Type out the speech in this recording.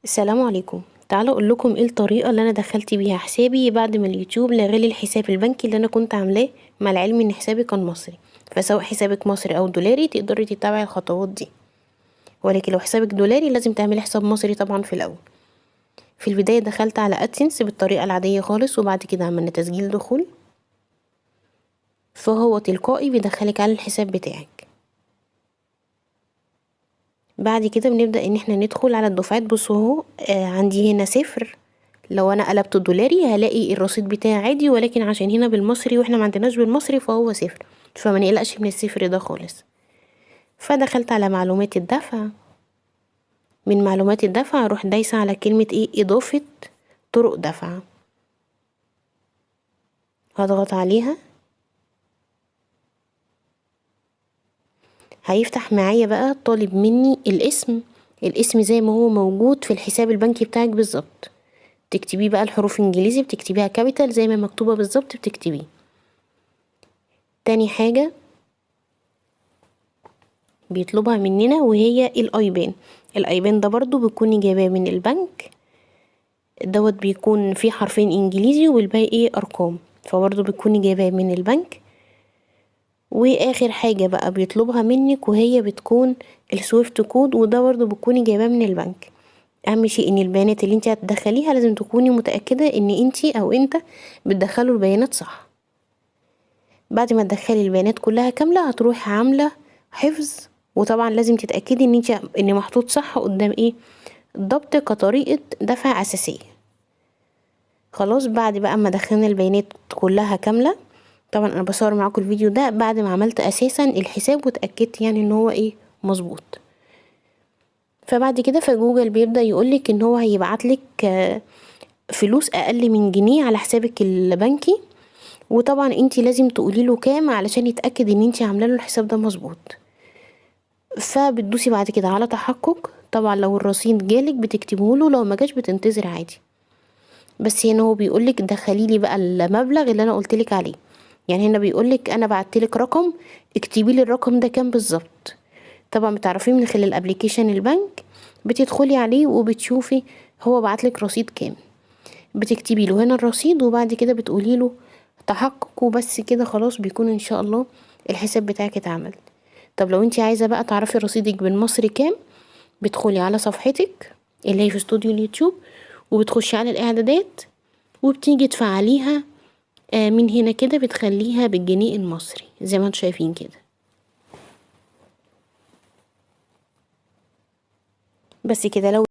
السلام عليكم. تعالوا اقول لكم ايه الطريقه اللي انا دخلت بيها حسابي بعد ما اليوتيوب لغالي الحساب البنكي اللي انا كنت عاملاه، مع العلم ان حسابي كان مصري. فسواء حسابك مصري او دولاري تقدري تتبعي الخطوات دي، ولكن لو حسابك دولاري لازم تعملي حساب مصري طبعا. في الاول في البدايه دخلت على ادسنس بالطريقه العاديه خالص، وبعد كده عملنا تسجيل دخول، فهو تلقائي بيدخلك على الحساب بتاعك. بعد كده بنبدأ ان احنا ندخل على الدفعات. بصوا اهو، عندي هنا 0. لو انا قلبته دولاري هلاقي الرصيد بتاعي عادي، ولكن عشان هنا بالمصري واحنا ما عندناش بالمصري فهو 0، فما نقلقش من الصفر ده خالص. فدخلت على معلومات الدفع. من معلومات الدفع اروح دايسة على كلمة اضافة طرق دفع، هضغط عليها. هيفتح معايا بقى طالب مني الاسم زي ما هو موجود في الحساب البنكي بتاعك بالظبط. تكتبيه بقى الحروف انجليزي، بتكتبيها كابيتال زي ما مكتوبة بالظبط بتكتبيه. تاني حاجة بيطلبها مننا وهي الايبان ده برضو بتكوني جايباه من البنك دوت، بيكون فيه حرفين انجليزي والباقي ارقام، فبرضو بتكوني جايباه من البنك. واخر حاجة بقى بيطلبها منك وهي بتكون السويفت كود، وده برضو بتكوني جايباه من البنك. اهم شيء ان البيانات اللي انت هتدخليها لازم تكوني متأكدة ان انت او انت بتدخلوا البيانات صح. بعد ما تدخلي البيانات كلها كاملة هتروحي عاملة حفظ، وطبعا لازم تتأكدي ان محطوط صح قدام الضبط كطريقة دفع اساسية. خلاص بعد بقى ما دخلنا البيانات كلها كاملة، طبعا انا بصور معاكم الفيديو ده بعد ما عملت اساسا الحساب وتأكدت يعني ان هو مظبوط. فبعد كده فجوجل بيبدأ يقولك ان هو هيبعتلك فلوس اقل من جنيه على حسابك البنكي، وطبعا انتي لازم تقوليله كام علشان يتأكد ان انتي عامله له الحساب ده مظبوط. فبتدوسي بعد كده على تحقق. طبعا لو الرصيد جالك بتكتبهوله، لو ما جاش بتنتظر عادي. بس هنا هو بيقولك دخليلي بقى المبلغ اللي انا قلتلك عليه. يعني هنا بيقولك انا بعتلك رقم، اكتبيلي الرقم ده كام بالظبط. طبعا بتعرفيه من خلال الابليكيشن البنك، بتدخلي عليه وبتشوفي هو بعتلك رصيد كام، بتكتبي له هنا الرصيد وبعد كده بتقولي له تحقق، وبس كده خلاص بيكون ان شاء الله الحساب بتاعك اتعمل. طب لو انت عايزة بقى تعرفي رصيدك بالمصري كام، بتدخلي على صفحتك اللي هي في استوديو اليوتيوب، وبتخشي على الاعدادات وبتيجي تفعليها من هنا كده، بتخليها بالجنيه المصري زي ما انتم شايفين كده. بس كده. لو